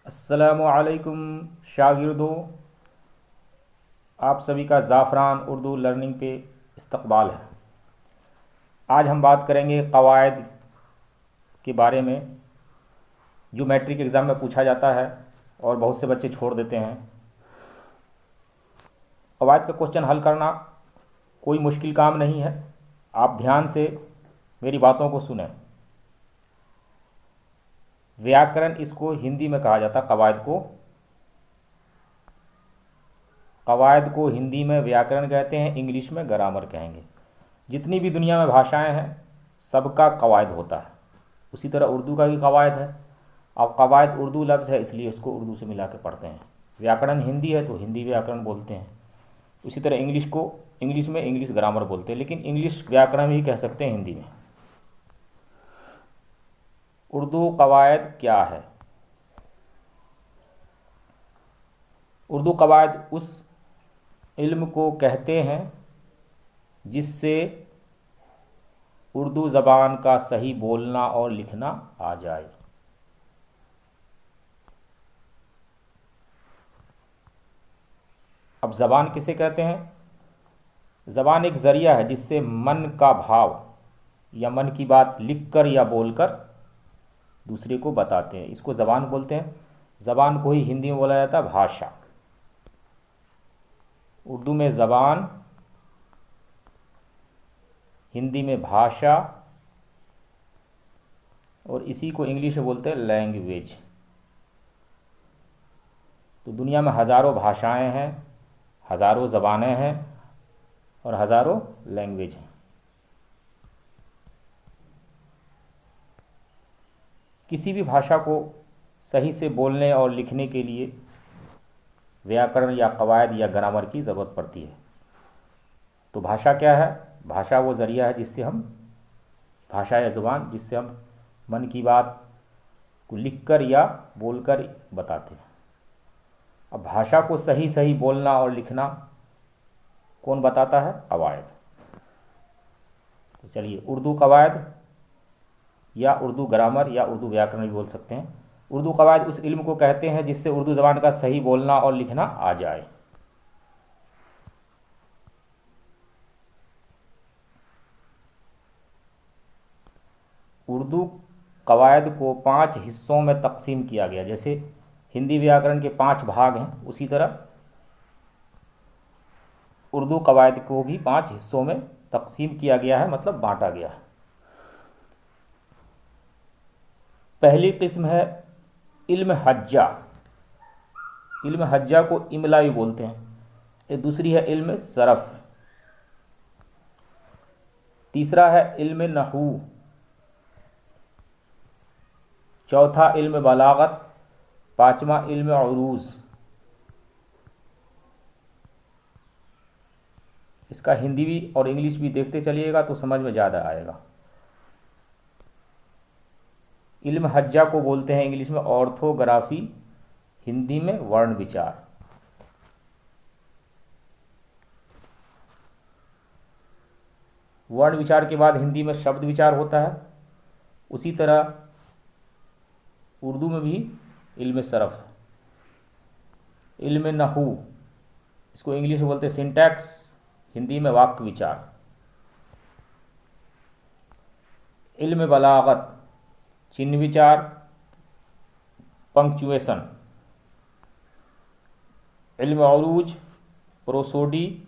अस्सलामुअलैकुम शागिर्दों, आप सभी का ज़ाफ़रान उर्दू लर्निंग पे इस्तकबाल है। आज हम बात करेंगे क़वायद के बारे में जो मैट्रिक एग्ज़ाम में पूछा जाता है और बहुत से बच्चे छोड़ देते हैं। क़वायद का क्वेश्चन हल करना कोई मुश्किल काम नहीं है। आप ध्यान से मेरी बातों को सुनें। व्याकरण इसको हिंदी में कहा जाता है। क़वायद को हिंदी में व्याकरण कहते हैं, इंग्लिश में ग्रामर कहेंगे। जितनी भी दुनिया में भाषाएं हैं सबका क़वायद होता है। उसी तरह उर्दू का भी क़वायद है। अब क़वायद उर्दू लफ्ज़ है इसलिए उसको उर्दू से मिला के पढ़ते हैं। व्याकरण हिंदी है तो हिंदी व्याकरण बोलते हैं। उसी तरह इंग्लिश को इंग्लिश में इंग्लिश ग्रामर बोलते हैं, लेकिन इंग्लिश व्याकरण भी कह सकते हैं हिंदी में। उर्दू क़वायद क्या है? उर्दू क़वायद उस इल्म को कहते हैं जिससे उर्दू ज़बान का सही बोलना और लिखना आ जाए। अब ज़बान किसे कहते हैं? ज़बान एक ज़रिया है जिससे मन का भाव या मन की बात लिखकर या बोलकर दूसरे को बताते हैं। इसको ज़बान बोलते हैं। ज़बान को ही हिंदी में बोला जाता है भाषा। उर्दू में ज़बान, हिंदी में भाषा, और इसी को इंग्लिश में बोलते हैं लैंग्वेज। तो दुनिया में हज़ारों भाषाएं हैं, हज़ारों ज़बानें हैं और हज़ारों लैंग्वेज हैं। किसी भी भाषा को सही से बोलने और लिखने के लिए व्याकरण या क़वायद या ग्रामर की ज़रूरत पड़ती है। तो भाषा क्या है? भाषा वो ज़रिया है जिससे हम भाषा या ज़ुबान जिससे हम मन की बात को लिखकर या बोलकर बताते हैं। अब भाषा को सही सही बोलना और लिखना कौन बताता है? क़वायद। तो चलिए, उर्दू क़वायद या उर्दू ग्रामर या उर्दू व्याकरण भी बोल सकते हैं। उर्दू क़वायद उस इल्म को कहते हैं जिससे उर्दू ज़बान का सही बोलना और लिखना आ जाए। उर्दू क़वायद को 5 हिस्सों में तकसीम किया गया। जैसे हिंदी व्याकरण के 5 भाग हैं, उसी तरह उर्दू क़वायद को भी 5 हिस्सों में तकसीम किया गया है, मतलब बांटा गया है। पहली किस्म है इल्म हज्जा। इल्म हज्जा को इमला भी बोलते हैं। ये दूसरी है इल्म सरफ़। तीसरा है इल्म नहू। चौथा इल्म बलागत। पाँचवा इल्म उरूज़। इसका हिंदी भी और इंग्लिश भी देखते चलिएगा तो समझ में ज़्यादा आएगा। इल्म हज्जा को बोलते हैं इंग्लिश में ऑर्थोग्राफी, हिंदी में वर्ण विचार। वर्ण विचार के बाद हिंदी में शब्द विचार होता है। उसी तरह उर्दू में भी इल्म सरफ़ है। इल्म नहू, इसको इंग्लिश में बोलते हैं सिंटैक्स, हिंदी में वाक्य विचार। इल्म बलागत, चिन्ह विचार, पंक्चुएशन। इल्म उरूज, प्रोसोडी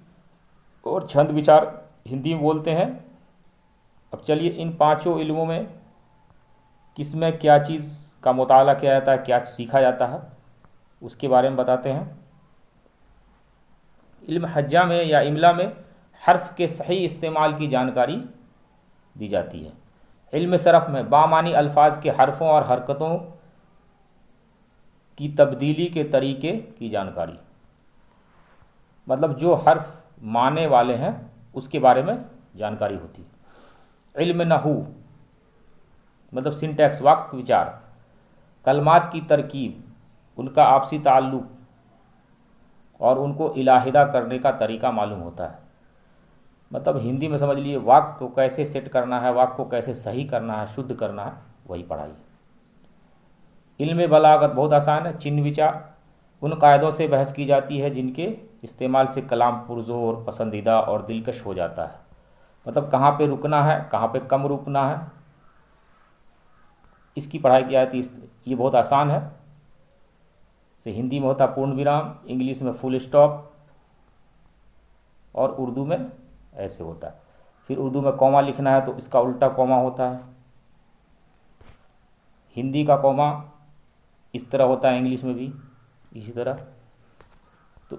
और छंद विचार हिंदी में बोलते हैं। अब चलिए, इन पांचों इल्मों में किस में क्या चीज़ का मुताला किया जाता है, क्या सीखा जाता है, उसके बारे में बताते हैं। इल्म हज्जा में या इमला में हर्फ के सही इस्तेमाल की जानकारी दी जाती है। इल्म सरफ़ में बामानी अल्फाज के हरफ़ों और हरकतों की तब्दीली के तरीके की जानकारी, मतलब जो हर्फ माने वाले हैं उसके बारे में जानकारी होती है। इल्म नहू मतलब सिंटैक्स, वाक्य विचार, कलमात की तरकीब, उनका आपसी ताल्लुक़ और उनको इलाहिदा करने का तरीका मालूम होता है। मतलब हिंदी में समझ लीजिए, वाक्य को कैसे सेट करना है, वाक्य को कैसे सही करना है, शुद्ध करना है, वही पढ़ाई। इल्म बलागत बहुत आसान है। चिन्ह विचार उन कायदों से बहस की जाती है जिनके इस्तेमाल से कलाम पुरज़ोर, पसंदीदा और दिलकश हो जाता है। मतलब कहाँ पे रुकना है, कहाँ पे कम रुकना है, इसकी पढ़ाई की जाती है। ये बहुत आसान है। से हिंदी में होता है पूर्ण विराम, इंग्लिश में फुल स्टॉप और उर्दू में ऐसे होता है। फिर उर्दू में कॉमा लिखना है तो इसका उल्टा कॉमा होता है। हिंदी का कॉमा इस तरह होता है, इंग्लिश में भी इसी तरह। तो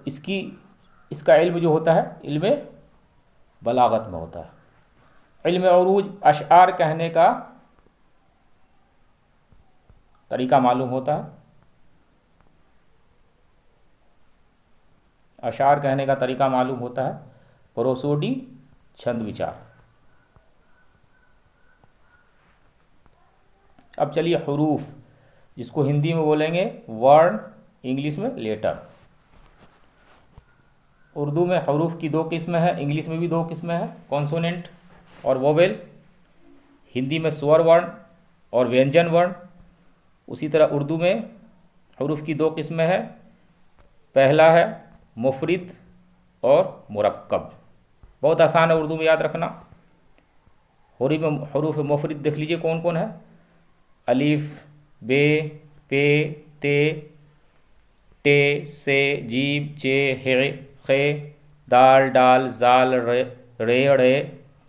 इसका इल्म जो होता है इल्म बलागत में होता है। इल्म उरूज अशआर कहने का तरीका मालूम होता है। अशार कहने का तरीका मालूम होता है। प्रोसोडी छंद विचार। अब चलिए हरूफ, जिसको हिंदी में बोलेंगे वर्ण, इंग्लिश में लेटर। उर्दू में हरूफ की दो किस्में हैं, इंग्लिश में भी दो किस्में हैं, कॉन्सोनेंट और वोवेल। हिंदी में स्वर वर्ण और व्यंजन वर्ण। उसी तरह उर्दू में हरूफ की दो किस्में हैं, पहला है मुफरिद और मुरक्कब। बहुत आसान है उर्दू में याद रखना। हरूफ मुफरिद देख लीजिए कौन कौन है। अलिफ, बे, पे, ते, टे, से, जीम, चे, हे, खे, दाल, डाल, जाल,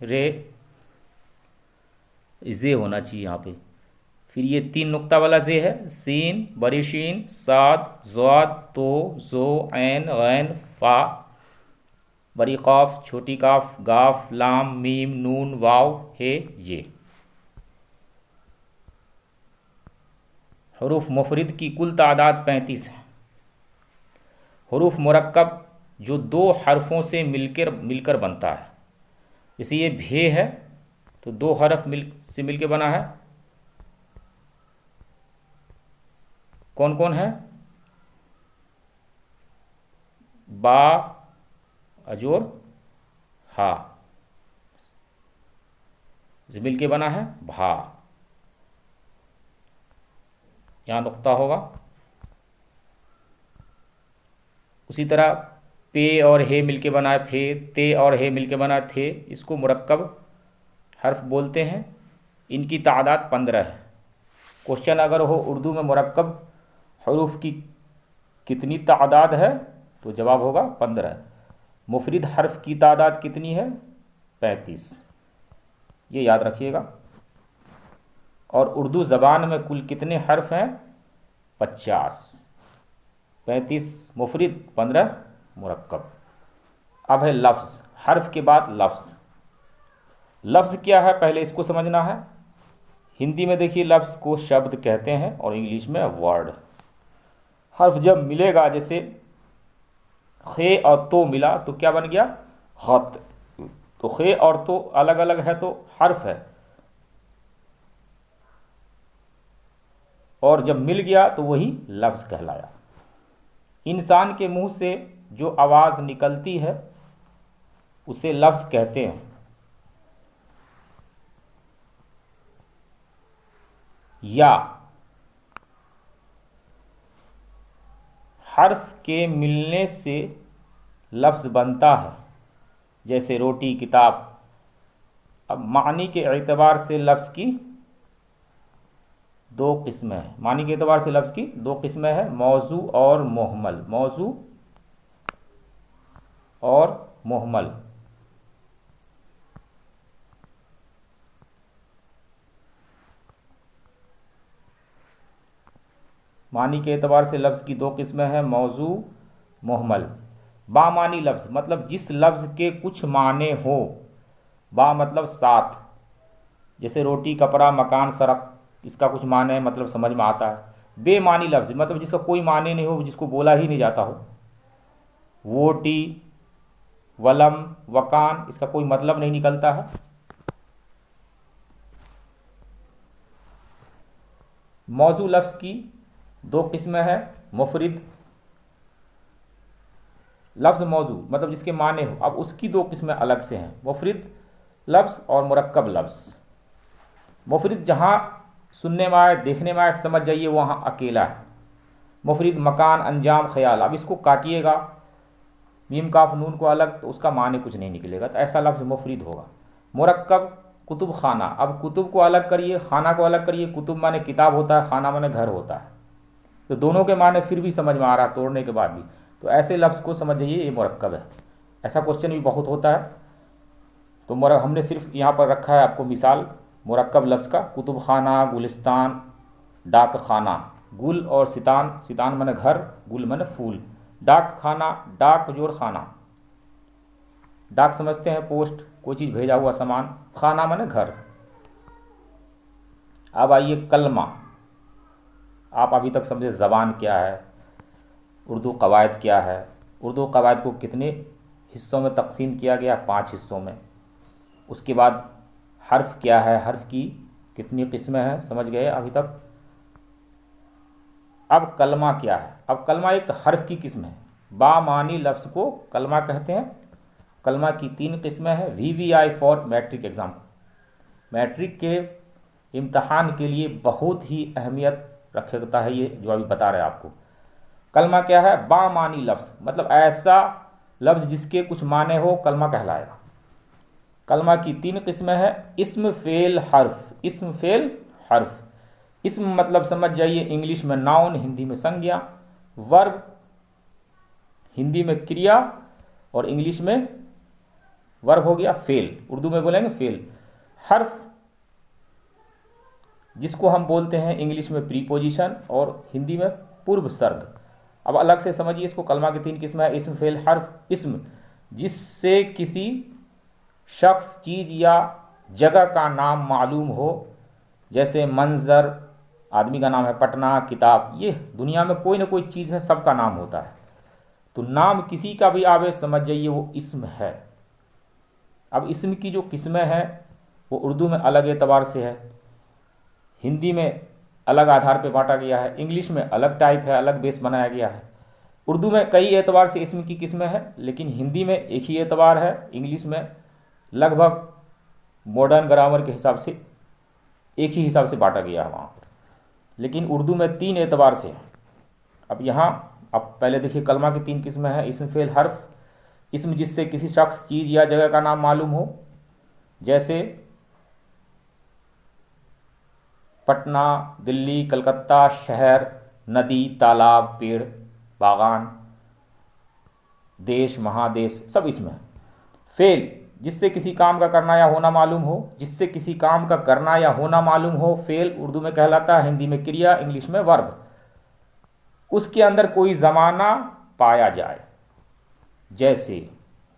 रे, जे होना चाहिए यहाँ पे। फिर ये 3 नुक्ता वाला जे है, सीन, बड़ी शीन, साद, ज़ाद, तो, जो, ऐन, गैन, फा, बड़ी काफ, छोटी काफ, गाफ, लाम, मीम, नून, वाव, हे, ये। हरूफ मुफरिद की कुल तादाद 35 है। हरूफ मुरक्कब जो 2 हरफों से मिलकर बनता है। जैसे ये भे है तो 2 हरफ से मिलकर बना है। कौन कौन है? बा, अजोर, हा से मिलके बना है भा। यहाँ नुक्ता होगा। उसी तरह पे और हे मिलके बना है फे, ते और हे मिलके बना है थे। इसको मुरक्कब हर्फ बोलते हैं। इनकी तादाद 15 है। क्वेश्चन अगर हो उर्दू में मुरक्कब हरूफ की कितनी तादाद है तो जवाब होगा 15। मुफरिद हर्फ की तादाद कितनी है? 35। ये याद रखिएगा। और उर्दू ज़बान में कुल कितने हर्फ हैं? 50। 35 मुफरिद, 15 मुरक्कब। अब है लफ्ज़। हर्फ के बाद लफ्ज़। लफ्ज़ क्या है पहले इसको समझना है। हिंदी में देखिए लफ्ज़ को शब्द कहते हैं और इंग्लिश में वर्ड। हर्फ जब मिलेगा, जैसे खे और तो मिला तो क्या बन गया? खत। तो खे और तो अलग अलग है तो हर्फ है, और जब मिल गया तो वही लफ्ज़ कहलाया। इंसान के मुंह से जो आवाज़ निकलती है उसे लफ्ज़ कहते हैं। या हर्फ के मिलने से लफ्ज़ बनता है, जैसे रोटी, किताब। अब मानी के एतबार से लफ्ज़ की 2 किस्में हैं। मानी के एतबार से लफ्ज़ की 2 किस्में हैं, मौजू और मुहमल। मौजू और मुहमल। मानी के एतबार से लफ्ज़ की 2 किस्में हैं, मौजू, मुहमल। बामानी लफ्ज़ मतलब जिस लफ्ज़ के कुछ माने हो। बा मतलब साथ, जैसे रोटी, कपड़ा, मकान, सड़क। इसका कुछ माने मतलब समझ में आता है। बेमानी लफ्ज़ मतलब जिसका कोई माने नहीं हो, जिसको बोला ही नहीं जाता हो। वोटी, वलम, वकान, इसका कोई मतलब नहीं निकलता है। मौजू लफ्ज़ की 2 किस्में हैं, मुफरिद लफ्ज़ मौजू मतलब जिसके माने हो। अब उसकी 2 किस्में अलग से हैं, मुफरिद लफ्ज़ और मुरक्कब लफ्ज़। मुफरिद जहाँ सुनने में आए, देखने में आए, समझ जाइए वहाँ अकेला है। मुफरिद मकान, अंजाम, ख्याल। अब इसको काटिएगा, मीम काफ नून को अलग, तो उसका माने कुछ नहीं निकलेगा, तो ऐसा लफ्ज़ मुफरिद होगा। मुरक्कब, कुतुब खाना। अब कुतुब को अलग करिए, खाना को अलग करिए। कुतुब माने किताब होता है, खाना माने घर होता है, तो दोनों के माने फिर भी समझ में आ रहा है तोड़ने के बाद भी, तो ऐसे लफ्ज़ को समझ जाइए ये मुरक्कब है। ऐसा क्वेश्चन भी बहुत होता है, तो हमने सिर्फ यहाँ पर रखा है आपको मिसाल मुरक्कब लफ्ज़ का। कुतुब खाना, गुलिस्तान, डाक खाना। गुल और सितान, सितान माने घर, गुल माने फूल। डाक खाना, डाक जोड़ खाना। डाक समझते हैं पोस्ट, कोई चीज़ भेजा हुआ सामान। खाना माने घर। अब आइए कलमा। आप अभी तक समझे ज़बान क्या है, उर्दू कवायद क्या है। उर्दू कवायद को कितने हिस्सों में तकसीम किया गया? 5 हिस्सों में। उसके बाद हर्फ क्या है, हर्फ की कितनी किस्में हैं, समझ गए अभी तक। अब कलमा क्या है? अब कलमा एक तो हर्फ की किस्म है। बामानी लफ्ज़ को कलमा कहते हैं। कलमा की 3 किस्में हैं। VVI for matric exam. Matric के इम्तहान के लिए बहुत ही अहमियत रखता है ये जो अभी बता रहे हैं आपको। कलमा क्या है? बामानी लफ्ज़, मतलब ऐसा लफ्ज़ जिसके कुछ माने हो, कलमा कहलाएगा। कलमा की 3 किस्में हैं। इस्म, फेल, हर्फ। इस्म, फेल, हर्फ। इस्म मतलब समझ जाइए इंग्लिश में नाउन, हिंदी में संज्ञा। वर्ब हिंदी में क्रिया और इंग्लिश में वर्ब हो गया फेल, उर्दू में बोलेंगे फेल। हर्फ जिसको हम बोलते हैं इंग्लिश में प्रीपोजिशन और हिंदी में पूर्व सर्ग। अब अलग से समझिए इसको। कलमा की 3 किस्में है, इस्म, फेल, हर्फ। इस्म जिससे किसी शख्स, चीज़ या जगह का नाम मालूम हो, जैसे मंजर, आदमी का नाम है, पटना, किताब। ये दुनिया में कोई ना कोई चीज़ है, सबका नाम होता है, तो नाम किसी का भी आवे समझ जाइए वो इस्म है। अब इस्म की जो किस्में हैं वो उर्दू में अलग एतबार से है, हिंदी में अलग आधार पे बांटा गया है, इंग्लिश में अलग टाइप है, अलग बेस बनाया गया है। उर्दू में कई एतबार से इस्म की किस्में हैं, लेकिन हिंदी में एक ही एतबार है, इंग्लिश में लगभग मॉडर्न ग्रामर के हिसाब से एक ही हिसाब से बांटा गया है वहाँ, लेकिन उर्दू में 3 एतबार से है। अब यहाँ अब पहले देखिए कलमा की 3 किस्में हैं। इस्म, फेल, हर्फ। इस्म जिससे किसी शख्स, चीज़ या जगह का नाम मालूम हो, जैसे पटना, दिल्ली, कलकत्ता, शहर, नदी, तालाब, पेड़, बागान, देश, महादेश, सब इसमें है। फेल जिससे किसी काम का करना या होना मालूम हो, जिससे किसी काम का करना या होना मालूम हो, फेल उर्दू में कहलाता है, हिंदी में क्रिया, इंग्लिश में वर्ब। उसके अंदर कोई ज़माना पाया जाए, जैसे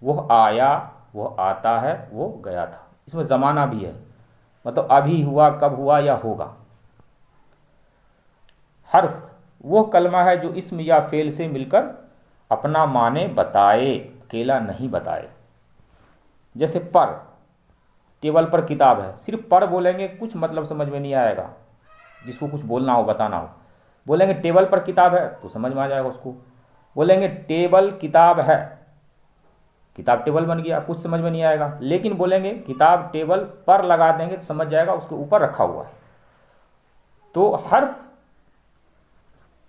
वह आया, वह आता है, वो गया था, इसमें ज़माना भी है, मतलब अभी हुआ, कब हुआ या होगा। हर्फ वो कलमा है जो इस्म या फेल से मिलकर अपना माने बताए, अकेला नहीं बताए। जैसे पर, टेबल पर किताब है, सिर्फ पर बोलेंगे कुछ मतलब समझ में नहीं आएगा, जिसको कुछ बोलना हो, बताना हो। बोलेंगे टेबल पर किताब है तो समझ में आ जाएगा उसको। बोलेंगे टेबल किताब है, किताब टेबल बन गया, कुछ समझ में नहीं आएगा। लेकिन बोलेंगे किताब टेबल पर लगा देंगे तो समझ जाएगा उसके ऊपर रखा हुआ है। तो हर्फ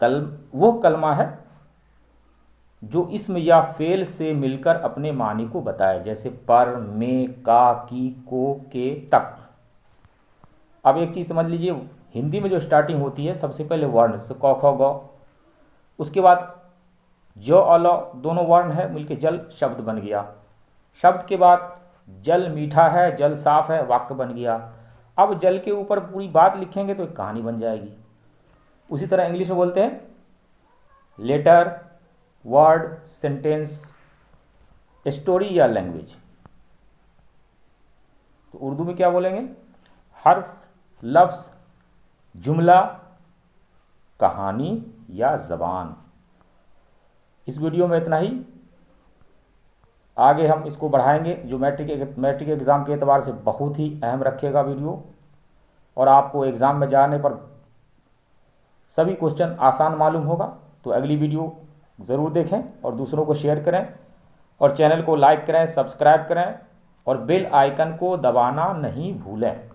वो कलमा है जो इस्म या फेल से मिलकर अपने मानी को बताए, जैसे पर, में, का, की, को, के, तक। अब एक चीज़ समझ लीजिए, हिंदी में जो स्टार्टिंग होती है सबसे पहले वर्ण से क, ख, ग, उसके बाद जो, अल, दोनों वर्ण है मिलके जल शब्द बन गया। शब्द के बाद जल मीठा है, जल साफ है, वाक्य बन गया। अब जल के ऊपर पूरी बात लिखेंगे तो एक कहानी बन जाएगी। उसी तरह इंग्लिश में बोलते हैं लेटर, वर्ड, सेंटेंस, स्टोरी या लैंग्वेज। तो उर्दू में क्या बोलेंगे? हर्फ, लफ्ज़, जुमला, कहानी या ज़बान। इस वीडियो में इतना ही, आगे हम इसको बढ़ाएंगे जो मैट्रिक एग्ज़ाम के एतबार से बहुत ही अहम रखेगा वीडियो, और आपको एग्ज़ाम में जाने पर सभी क्वेश्चन आसान मालूम होगा। तो अगली वीडियो ज़रूर देखें और दूसरों को शेयर करें, और चैनल को लाइक करें, सब्सक्राइब करें, और बेल आइकन को दबाना नहीं भूलें।